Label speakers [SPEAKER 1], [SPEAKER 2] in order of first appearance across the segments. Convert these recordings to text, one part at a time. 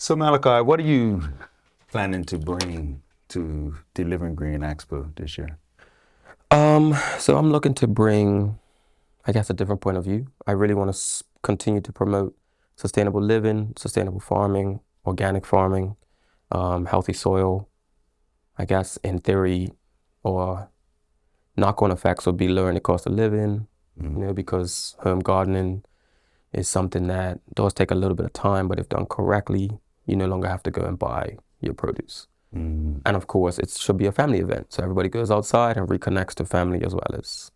[SPEAKER 1] So Malachi, what are you planning to bring to the Living Green Expo this year?
[SPEAKER 2] So I'm looking to bring, I guess, a different point of view. I really want to continue to promote sustainable living, sustainable farming, organic farming, healthy soil. I guess in theory, or knock-on effects would be lowering the cost of living, because home gardening is something that does take a little bit of time, but if done correctly, you no longer have to go and buy your produce.
[SPEAKER 1] Mm.
[SPEAKER 2] And of course, it should be a family event. So everybody goes outside and reconnects to family as well as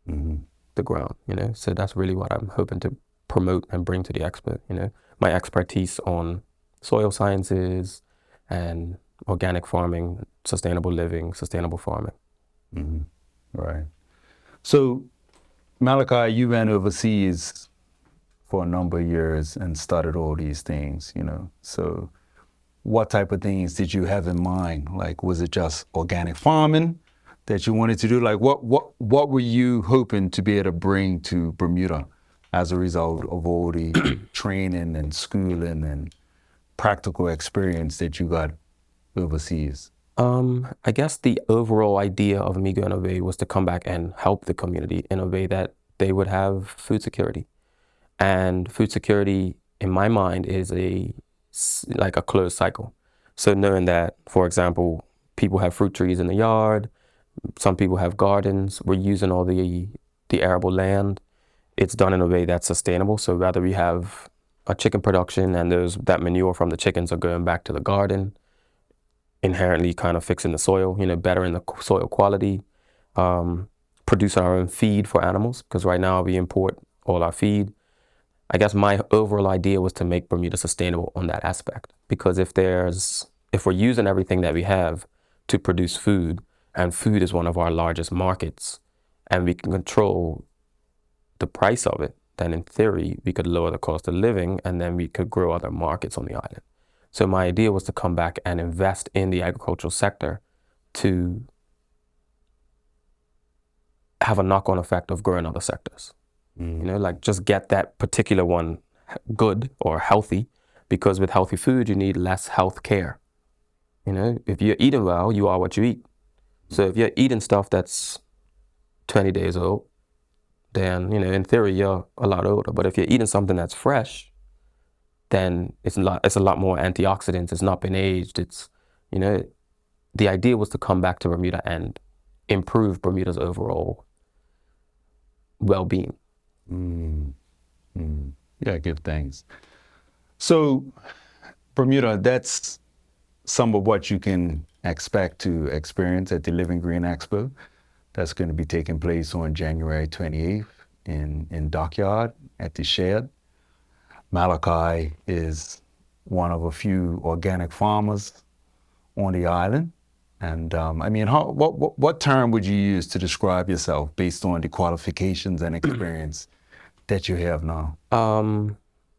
[SPEAKER 2] the ground, So that's really what I'm hoping to promote and bring to the expo, My expertise on soil sciences and organic farming, sustainable living, sustainable farming.
[SPEAKER 1] Right. So Malachi, you went overseas for a number of years and started all these things, So what type of things did you have in mind? Like, was it just organic farming that you wanted to do? Like, what were you hoping to be able to bring to Bermuda as a result of all the training and schooling and practical experience that you got overseas?
[SPEAKER 2] I guess the overall idea of me going away was to come back and help the community in a way that they would have food security. And food security, in my mind, is like a closed cycle. So knowing that, for example, people have fruit trees in the yard, some people have gardens, we're using all the arable land. It's done in a way that's sustainable. So whether we have a chicken production and that manure from the chickens are going back to the garden, inherently kind of fixing the soil, bettering the soil quality, producing our own feed for animals, because right now we import all our feed. I guess my overall idea was to make Bermuda sustainable on that aspect, because if we're using everything that we have to produce food, and food is one of our largest markets, and we can control the price of it, then in theory, we could lower the cost of living, and then we could grow other markets on the island. So my idea was to come back and invest in the agricultural sector to have a knock-on effect of growing other sectors. Like just get that particular one good or healthy, because with healthy food, you need less health care. If you're eating well, you are what you eat. So if you're eating stuff that's 20 days old, then, in theory, you're a lot older. But if you're eating something that's fresh, then it's a lot more antioxidants. It's not been aged. It's, the idea was to come back to Bermuda and improve Bermuda's overall well-being.
[SPEAKER 1] Yeah, give thanks. So Bermuda, that's some of what you can expect to experience at the Living Green Expo. That's going to be taking place on January 28th in Dockyard at the Shed. Malachi is one of a few organic farmers on the island. And what term would you use to describe yourself based on the qualifications and experience that you have now?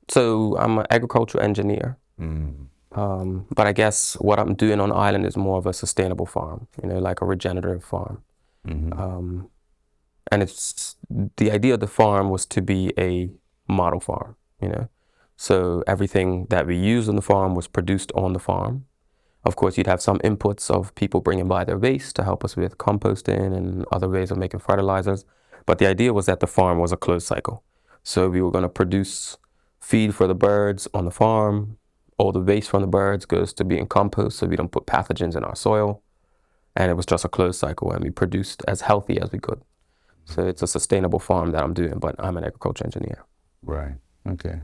[SPEAKER 2] So I'm an agricultural engineer. But I guess what I'm doing on the island is more of a sustainable farm, like a regenerative farm. And it's the idea of the farm was to be a model farm, So everything that we use on the farm was produced on the farm. Of course, you'd have some inputs of people bringing by their waste to help us with composting and other ways of making fertilizers. But the idea was that the farm was a closed cycle. So we were going to produce feed for the birds on the farm. All the waste from the birds goes to being compost, so we don't put pathogens in our soil. And it was just a closed cycle, and we produced as healthy as we could. So it's a sustainable farm that I'm doing, but I'm an agriculture engineer.
[SPEAKER 1] Right. Okay.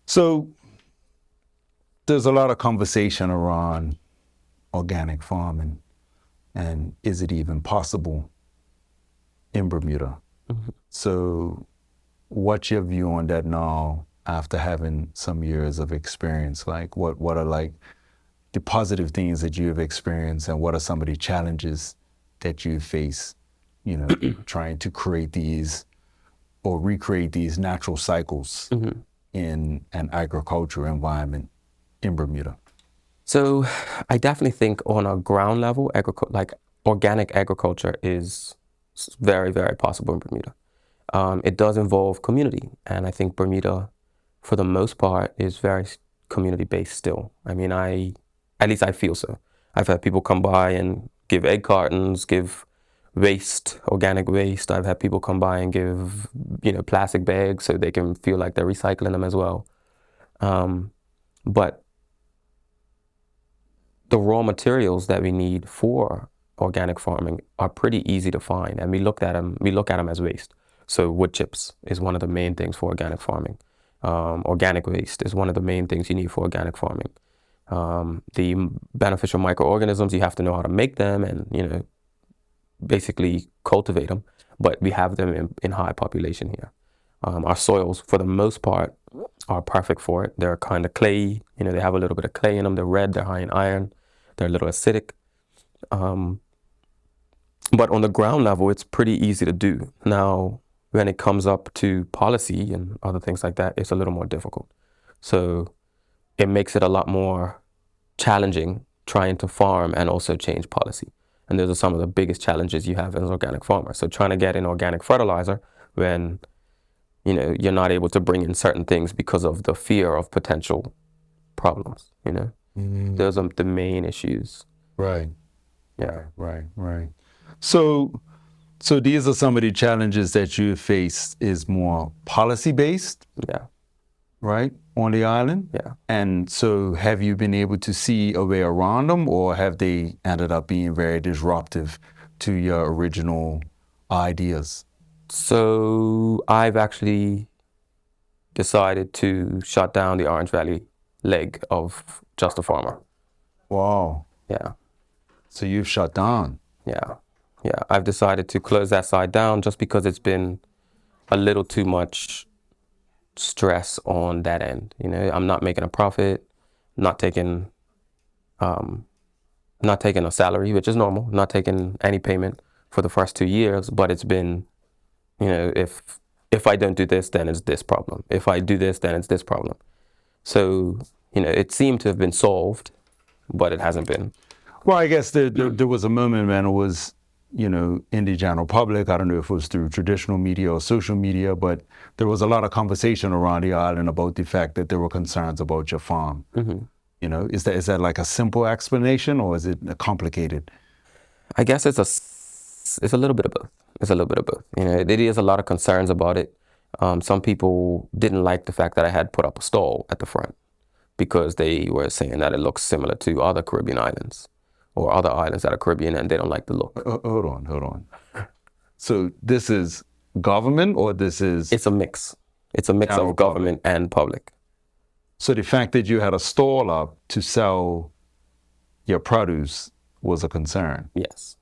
[SPEAKER 1] So there's a lot of conversation around organic farming, and is it even possible in Bermuda? So what's your view on that now after having some years of experience? Like what are like the positive things that you have experienced, and what are some of the challenges that you face, trying to create these or recreate these natural cycles in an agricultural environment in Bermuda?
[SPEAKER 2] So I definitely think on a ground level, organic agriculture is very, very possible in Bermuda. It does involve community, and I think Bermuda, for the most part, is very community-based still. I mean, at least I feel so. I've had people come by and give egg cartons, give waste, organic waste. I've had people come by and give, plastic bags so they can feel like they're recycling them as well. But the raw materials that we need for organic farming are pretty easy to find, and we look at them as waste. So wood chips is one of the main things for organic farming. Organic waste is one of the main things you need for organic farming. The beneficial microorganisms, you have to know how to make them and, basically cultivate them, but we have them in high population here. Our soils, for the most part, are perfect for it. They're kind of clay, they have a little bit of clay in them. They're red, they're high in iron, they're a little acidic. But on the ground level, it's pretty easy to do. Now, when it comes up to policy and other things like that, it's a little more difficult. So it makes it a lot more challenging trying to farm and also change policy. And those are some of the biggest challenges you have as an organic farmer. So trying to get in organic fertilizer when, you're not able to bring in certain things because of the fear of potential problems, Those are the main issues.
[SPEAKER 1] Right.
[SPEAKER 2] Yeah.
[SPEAKER 1] Right. So these are some of the challenges that you face is more policy based.
[SPEAKER 2] Yeah.
[SPEAKER 1] Right, on the island?
[SPEAKER 2] Yeah.
[SPEAKER 1] And so have you been able to see a way around them, or have they ended up being very disruptive to your original ideas?
[SPEAKER 2] So I've actually decided to shut down the Orange Valley leg of Just a Farmer.
[SPEAKER 1] Wow.
[SPEAKER 2] Yeah.
[SPEAKER 1] So you've shut down.
[SPEAKER 2] Yeah. I've decided to close that side down just because it's been a little too much stress on that end. I'm not making a profit, not taking a salary, which is normal, not taking any payment for the first 2 years, but it's been, if I don't do this, then it's this problem. If I do this, then it's this problem. So, it seemed to have been solved, but it hasn't been.
[SPEAKER 1] Well, I guess there was a moment when it was, in the general public. I don't know if it was through traditional media or social media, but there was a lot of conversation around the island about the fact that there were concerns about your farm. Mm-hmm. Is that like a simple explanation, or is it complicated?
[SPEAKER 2] I guess it's a little bit of both. It's a little bit of both. There is a lot of concerns about it. Some people didn't like the fact that I had put up a stall at the front because they were saying that it looks similar to other Caribbean islands or other islands that are Caribbean, and they don't like the look.
[SPEAKER 1] Hold on. So this is government, or this is...
[SPEAKER 2] It's a mix. It's a mix of government and public.
[SPEAKER 1] So the fact that you had a stall up to sell your produce was a concern?
[SPEAKER 2] Yes.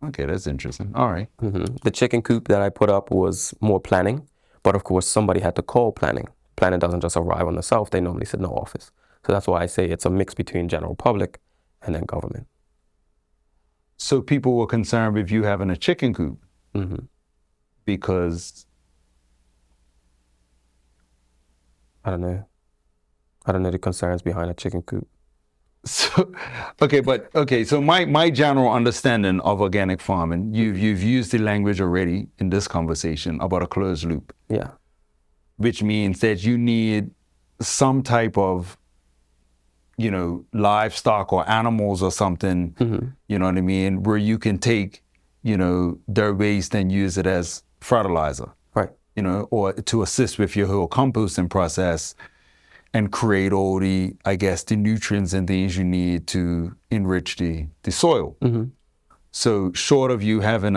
[SPEAKER 1] Okay, that's interesting. All right.
[SPEAKER 2] Mm-hmm. The chicken coop that I put up was more planning, but of course somebody had to call planning. Planning doesn't just arrive on the self, they normally sit in the office. So that's why I say it's a mix between general public and then government.
[SPEAKER 1] So people were concerned with you having a chicken coop?
[SPEAKER 2] Mm-hmm.
[SPEAKER 1] Because?
[SPEAKER 2] I don't know the concerns behind a chicken coop.
[SPEAKER 1] So, so my general understanding of organic farming, you've used the language already in this conversation about a closed loop.
[SPEAKER 2] Yeah.
[SPEAKER 1] Which means that you need some type of, livestock or animals or something,
[SPEAKER 2] mm-hmm.
[SPEAKER 1] You know what I mean, where you can take, their waste and use it as fertilizer.
[SPEAKER 2] Right.
[SPEAKER 1] Or to assist with your whole composting process and create all the, the nutrients and things you need to enrich the soil.
[SPEAKER 2] Mm-hmm.
[SPEAKER 1] So short of you having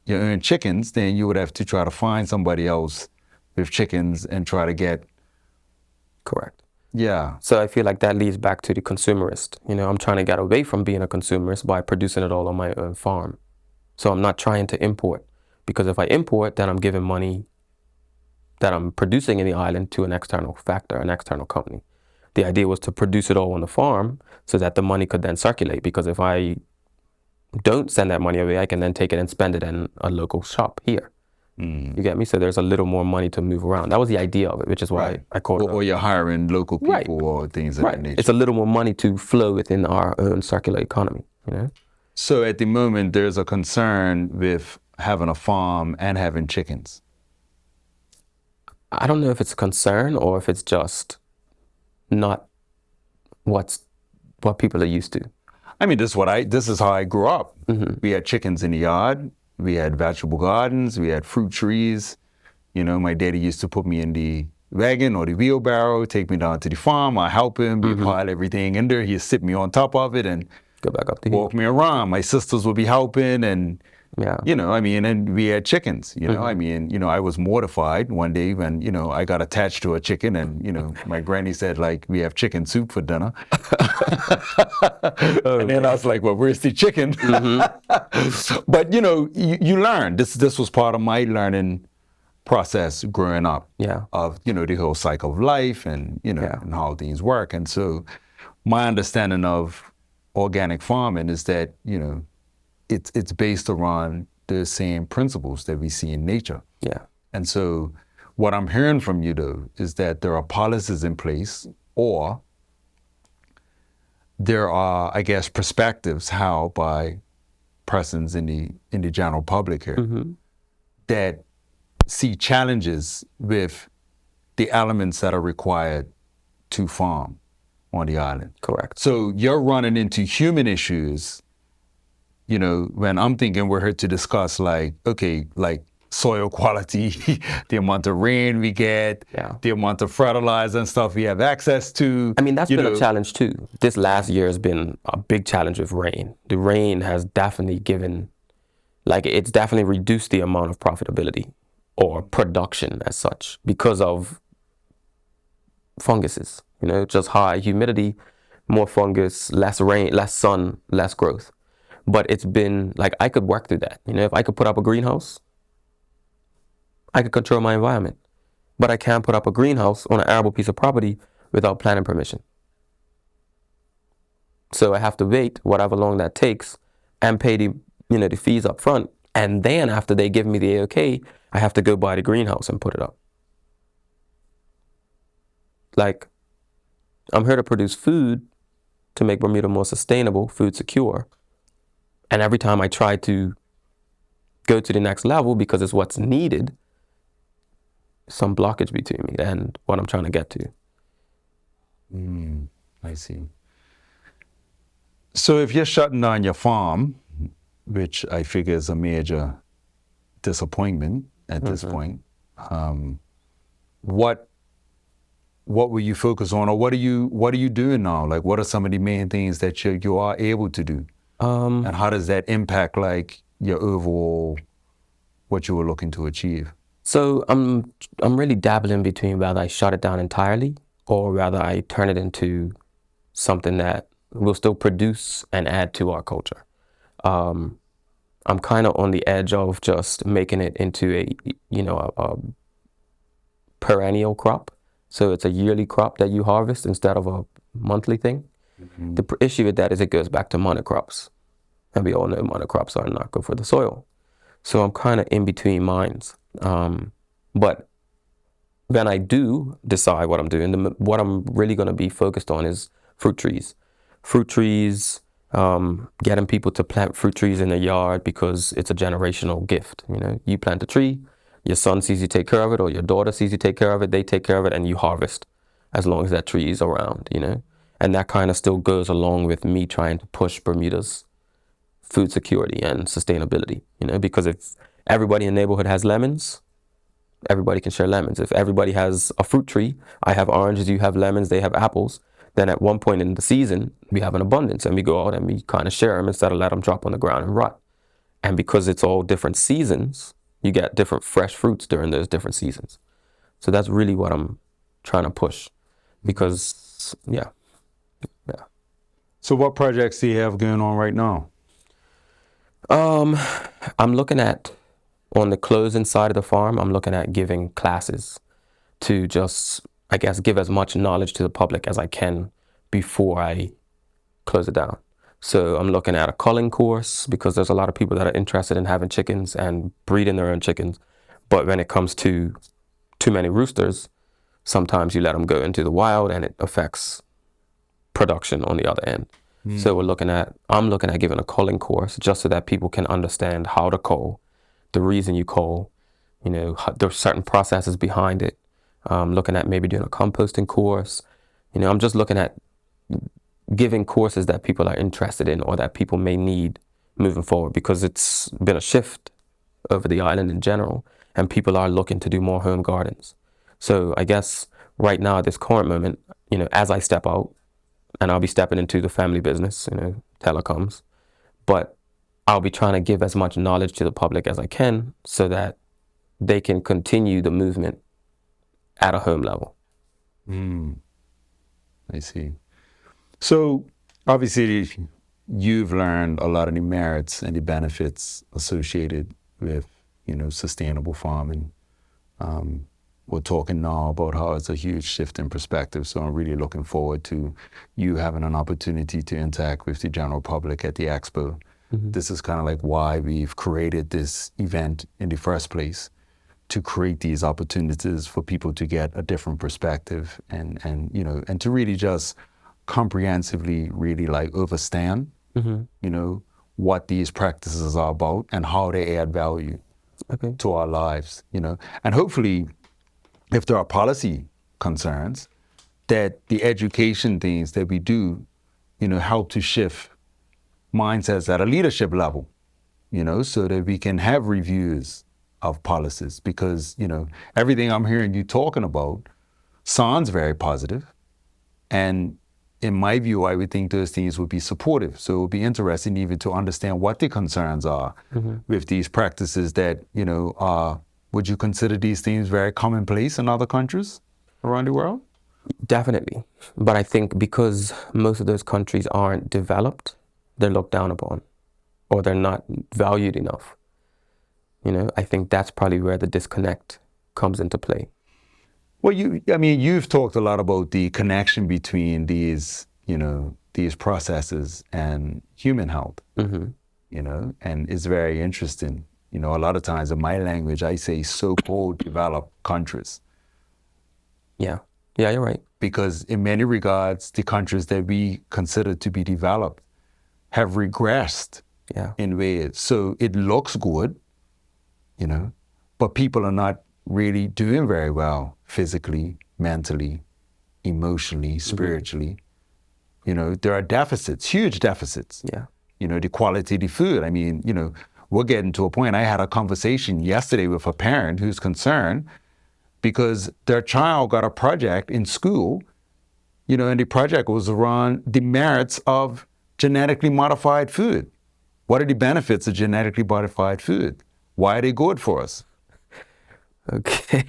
[SPEAKER 1] your own chickens, then you would have to try to find somebody else with chickens and try to get...
[SPEAKER 2] Correct.
[SPEAKER 1] Yeah.
[SPEAKER 2] So I feel like that leads back to the consumerist. I'm trying to get away from being a consumerist by producing it all on my own farm. So I'm not trying to import, because if I import, then I'm giving money that I'm producing in the island to an external factor, an external company. The idea was to produce it all on the farm so that the money could then circulate, because if I don't send that money away, I can then take it and spend it in a local shop here. You get me? So there's a little more money to move around. That was the idea of it, which is why I called it.
[SPEAKER 1] Or you're hiring local people or things of that nature.
[SPEAKER 2] It's a little more money to flow within our own circular economy,
[SPEAKER 1] So at the moment, there's a concern with having a farm and having chickens.
[SPEAKER 2] I don't know if it's a concern or if it's just not what people are used to.
[SPEAKER 1] I mean, this is how I grew up. We had chickens in the yard. We had vegetable gardens. We had fruit trees. You know, my daddy used to put me in the wagon or the wheelbarrow, take me down to the farm. I help him. We pile everything in there. He'd sit me on top of it and
[SPEAKER 2] Go back up to
[SPEAKER 1] walk me around. My sisters would be helping, and
[SPEAKER 2] Yeah.
[SPEAKER 1] you know, I mean, and we had chickens. You know, I mean, you know, I was mortified one day when, you know, I got attached to a chicken, and you know, my granny said, like, we have chicken soup for dinner. And then I was like, well, where's the chicken? But you know, you learn. This was part of my learning process growing up.
[SPEAKER 2] Yeah.
[SPEAKER 1] Of, you know, the whole cycle of life, and you know,
[SPEAKER 2] Yeah.
[SPEAKER 1] and how things work. And so my understanding of organic farming is that, you know, it's based around the same principles that we see in nature.
[SPEAKER 2] Yeah.
[SPEAKER 1] And so what I'm hearing from you, though, is that there are policies in place, or there are, I guess, perspectives held by persons in the general public here that see challenges with the elements that are required to farm on the island.
[SPEAKER 2] Correct.
[SPEAKER 1] So you're running into human issues, you know, when I'm thinking we're here to discuss, like, okay, like soil quality, the amount of rain we get,
[SPEAKER 2] Yeah.
[SPEAKER 1] the amount of fertilizer and stuff we have access to.
[SPEAKER 2] I mean, that's
[SPEAKER 1] you
[SPEAKER 2] been
[SPEAKER 1] know.
[SPEAKER 2] a challenge too. This last year has been a big challenge with rain. The rain has definitely it's definitely reduced the amount of profitability or production as such because of funguses, you know, just high humidity, more fungus, less rain, less sun, less growth. But it's been like, I could work through that. You know, if I could put up a greenhouse, I could control my environment. But I can't put up a greenhouse on an arable piece of property without planning permission. So I have to wait whatever long that takes and pay the fees up front. And then after they give me the A-OK, I have to go buy the greenhouse and put it up. Like, I'm here to produce food to make Bermuda more sustainable, food secure. And every time I try to go to the next level because it's what's needed, some blockage between me and what I'm trying to get to.
[SPEAKER 1] I see. So if you're shutting down your farm, which I figure is a major disappointment at this point, what will you focus on, or what are you doing now? Like, what are some of the main things that you are able to do, and how does that impact like your overall what you were looking to achieve?
[SPEAKER 2] So I'm really dabbling between whether I shut it down entirely or whether I turn it into something that will still produce and add to our culture. I'm kind of on the edge of just making it into a perennial crop. So it's a yearly crop that you harvest instead of a monthly thing. The issue with that is it goes back to monocrops. And we all know monocrops are not good for the soil. So I'm kind of in between minds. But when I do decide what I'm doing, what I'm really going to be focused on is fruit trees. Fruit trees, getting people to plant fruit trees in their yard because it's a generational gift. You know, you plant a tree, your son sees you take care of it, or your daughter sees you take care of it, they take care of it, and you harvest as long as that tree is around, you know. And that kind of still goes along with me trying to push Bermuda's food security and sustainability, you know, because if everybody in the neighborhood has lemons, everybody can share lemons. If everybody has a fruit tree, I have oranges, you have lemons, they have apples, then at one point in the season, we have an abundance and we go out and we kind of share them instead of let them drop on the ground and rot. And because it's all different seasons, you get different fresh fruits during those different seasons. So that's really what I'm trying to push because, yeah.
[SPEAKER 1] So what projects do you have going on right now?
[SPEAKER 2] I'm looking at, on the closing side of the farm, I'm looking at giving classes to just, I guess, give as much knowledge to the public as I can before I close it down. So I'm looking at a culling course because there's a lot of people that are interested in having chickens and breeding their own chickens. But when it comes to too many roosters, sometimes you let them go into the wild and it affects production on the other end. So I'm looking at giving a culling course just so that people can understand how to cull, the reason you cull, you know, there's certain processes behind it. Looking at maybe doing a composting course, I'm just looking at giving courses that people are interested in or that people may need moving forward, because it's been a shift over the island in general, and people are looking to do more home gardens. So I guess right now at this current moment, as I step out, and I'll be stepping into the family business, telecoms, but I'll be trying to give as much knowledge to the public as I can so that they can continue the movement at a home level.
[SPEAKER 1] I see. So obviously you've learned a lot of the merits and the benefits associated with, sustainable farming. We're talking now about how it's a huge shift in perspective. So I'm really looking forward to you having an opportunity to interact with the general public at the expo. This is kind of like why we've created this event in the first place, to create these opportunities for people to get a different perspective and to really just comprehensively really like understand, what these practices are about and how they add value to our lives, and hopefully if there are policy concerns, that the education things that we do, help to shift mindsets at a leadership level, so that we can have reviews of policies, because, everything I'm hearing you talking about sounds very positive. And in my view, I would think those things would be supportive. So it would be interesting even to understand what the concerns are with these practices that, would you consider these things very commonplace in other countries around the world?
[SPEAKER 2] Definitely. But I think because most of those countries aren't developed, they're looked down upon, or they're not valued enough. I think that's probably where the disconnect comes into play.
[SPEAKER 1] Well, you've talked a lot about the connection between these processes and human health, and it's very interesting. A lot of times in my language, I say so-called developed countries.
[SPEAKER 2] Yeah, you're right.
[SPEAKER 1] Because in many regards, the countries that we consider to be developed have regressed in ways. So it looks good, but people are not really doing very well physically, mentally, emotionally, spiritually. There are deficits, huge deficits.
[SPEAKER 2] Yeah.
[SPEAKER 1] The quality of the food. We're getting to a point. I had a conversation yesterday with a parent who's concerned because their child got a project in school, and the project was around the merits of genetically modified food. What are the benefits of genetically modified food? Why are they good for us?
[SPEAKER 2] Okay.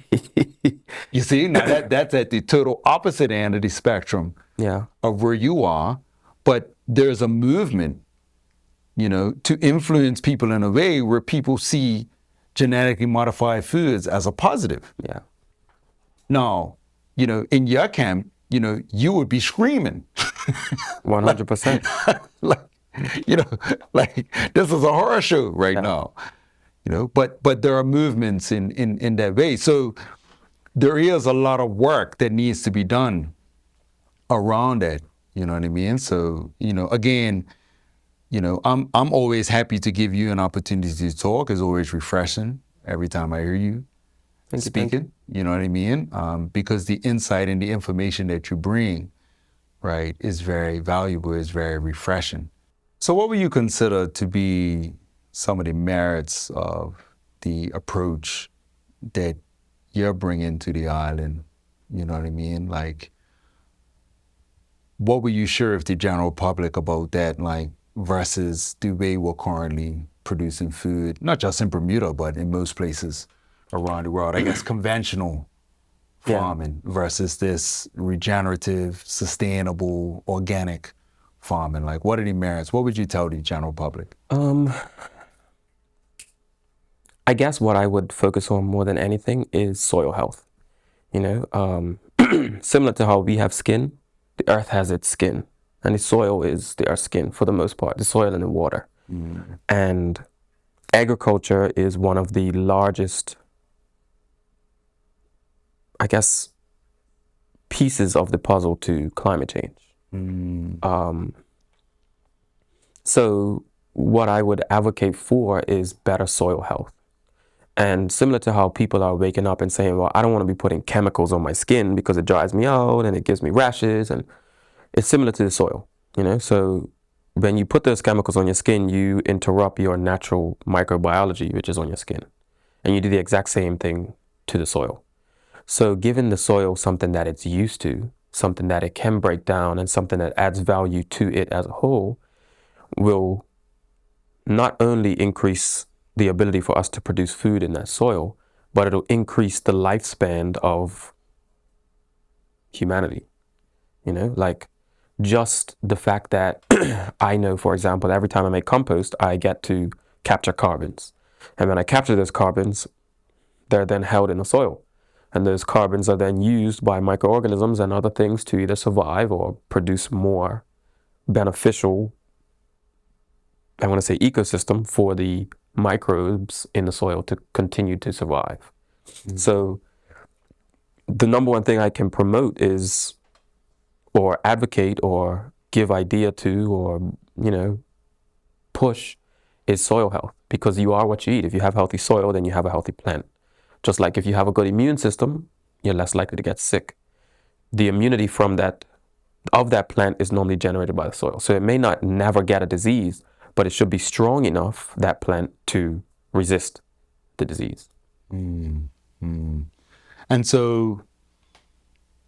[SPEAKER 1] You see, now that's at the total opposite end of the spectrum of where you are, but there's a movement, to influence people in a way where people see genetically modified foods as a positive.
[SPEAKER 2] Yeah.
[SPEAKER 1] Now, in your camp, you would be screaming.
[SPEAKER 2] 100%.
[SPEAKER 1] like this is a horror show right now. But there are movements in that way. So there is a lot of work that needs to be done around that. You know what I mean? So, again, I'm always happy to give you an opportunity to talk. It's always refreshing every time I hear you speaking. You know what I mean? Because the insight and the information that you bring, right, is very valuable, is very refreshing. So what would you consider to be some of the merits of the approach that you're bringing to the island? You know what I mean? Like, what were you share with the general public about that, like, versus the way we're currently producing food, not just in Bermuda, but in most places around the world? I guess conventional farming versus this regenerative, sustainable, organic farming. Like, what are the merits? What would you tell the general public?
[SPEAKER 2] I guess what I would focus on more than anything is soil health. Similar to how we have skin, the earth has its skin, and the soil is the earth's skin for the most part, the soil and the water. And agriculture is one of the largest, I guess, pieces of the puzzle to climate change. So what I would advocate for is better soil health. And similar to how people are waking up and saying, well, I don't want to be putting chemicals on my skin because it dries me out and it gives me rashes. And it's similar to the soil, you know? So when you put those chemicals on your skin, you interrupt your natural microbiology, which is on your skin. And you do the exact same thing to the soil. So giving the soil something that it's used to, something that it can break down, and something that adds value to it as a whole will not only increase the ability for us to produce food in that soil, but it'll increase the lifespan of humanity. You know, like just the fact that I know, for example, every time I make compost, I get to capture carbons. And when I capture those carbons, they're then held in the soil. And those carbons are then used by microorganisms and other things to either survive or produce more beneficial, I want to say, ecosystem for the microbes in the soil to continue to survive. So the number one thing I can promote is, or advocate or give idea to, or, you know, push, is soil health, because you are what you eat. If you have healthy soil, then you have a healthy plant. Just like if you have a good immune system, you're less likely to get sick. The immunity from that, of that plant, is normally generated by the soil. So it may not never get a disease, but it should be strong enough, that plant, to resist the disease.
[SPEAKER 1] And so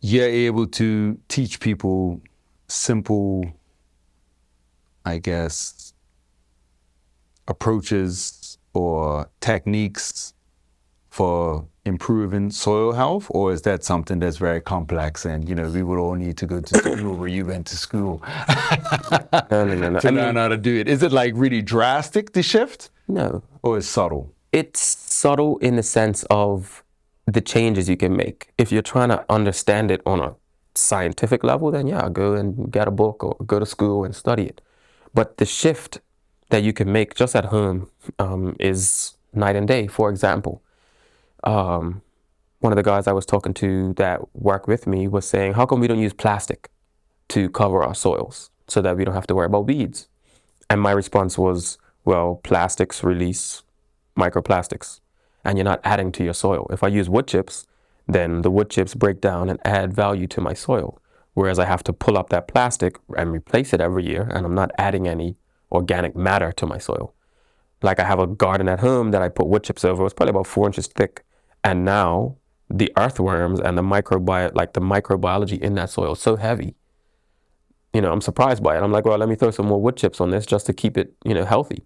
[SPEAKER 1] you're able to teach people simple, I guess, approaches or techniques for improving soil health, or is that something that's very complex and, you know, we would all need to go to school where you went to school
[SPEAKER 2] No.
[SPEAKER 1] to learn how to do it? Is it like really drastic, the shift?
[SPEAKER 2] No.
[SPEAKER 1] Or is it subtle?
[SPEAKER 2] It's subtle in the sense of the changes you can make. If you're trying to understand it on a scientific level, then yeah, go and get a book or go to school and study it. But the shift that you can make just at home is night and day. For example, one of the guys I was talking to that work with me was saying, how come we don't use plastic to cover our soils so that we don't have to worry about weeds? And my response was, well, plastics release microplastics and you're not adding to your soil. If I use wood chips, then the wood chips break down and add value to my soil. Whereas I have to pull up that plastic and replace it every year, and I'm not adding any organic matter to my soil. Like I have a garden at home that I put wood chips over. It's probably about 4 inches thick. And now the earthworms and the microbiology in that soil is so heavy. You know, I'm surprised by it. I'm like, well, let me throw some more wood chips on this just to keep it, you know, healthy.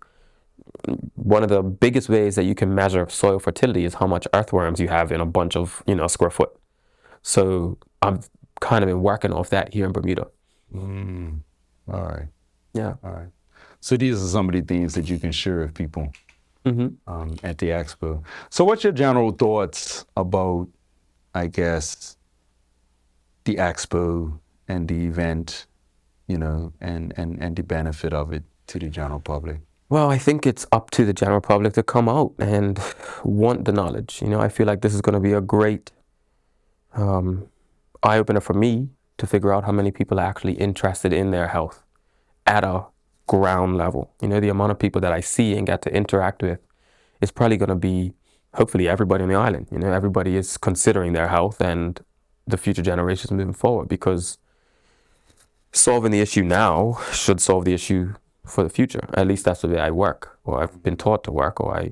[SPEAKER 2] One of the biggest ways that you can measure soil fertility is how much earthworms you have in a bunch of, you know, a square foot. So I've kind of been working off that here in Bermuda.
[SPEAKER 1] All right.
[SPEAKER 2] Yeah.
[SPEAKER 1] All right. So these are some of the things that you can share with people at the expo. So what's your general thoughts about, I guess, the expo and the event, you know, and the benefit of it to the general public?
[SPEAKER 2] Well, I think it's up to the general public to come out and want the knowledge. You know, I feel like this is going to be a great eye-opener for me to figure out how many people are actually interested in their health at a ground level. You know, the amount of people that I see and get to interact with is probably going to be, hopefully, everybody on the island. You know, everybody is considering their health and the future generations moving forward, because solving the issue now should solve the issue for the future. At least that's the way I work, or I've been taught to work, or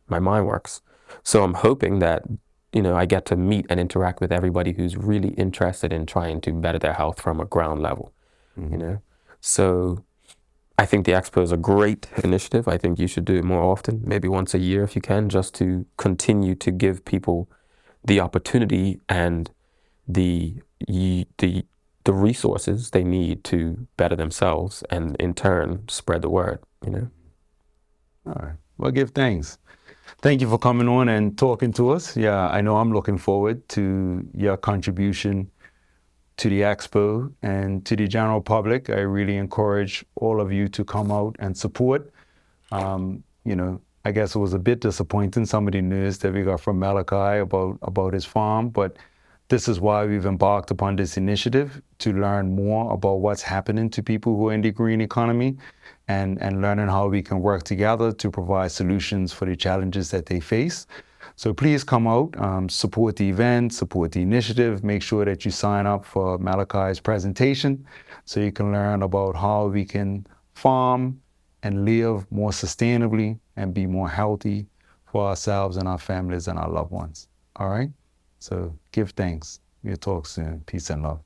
[SPEAKER 2] my mind works. So I'm hoping that, you know, I get to meet and interact with everybody who's really interested in trying to better their health from a ground level, you know. So I think the expo is a great initiative. I think you should do it more often, maybe once a year if you can, just to continue to give people the opportunity and the resources they need to better themselves, and in turn spread the word, you know.
[SPEAKER 1] All right. Well, give thanks. Thank you for coming on and talking to us. Yeah, I know I'm looking forward to your contribution to the expo and to the general public. I really encourage all of you to come out and support. You know, I guess it was a bit disappointing, some of the news that we got from Malachi about his farm, but This is why we've embarked upon this initiative, to learn more about what's happening to people who are in the green economy, and learning how we can work together to provide solutions for the challenges that they face. So please come out, support the event, support the initiative. Make sure that you sign up for Malachi's presentation so you can learn about how we can farm and live more sustainably and be more healthy for ourselves and our families and our loved ones. All right? So give thanks. We'll talk soon. Peace and love.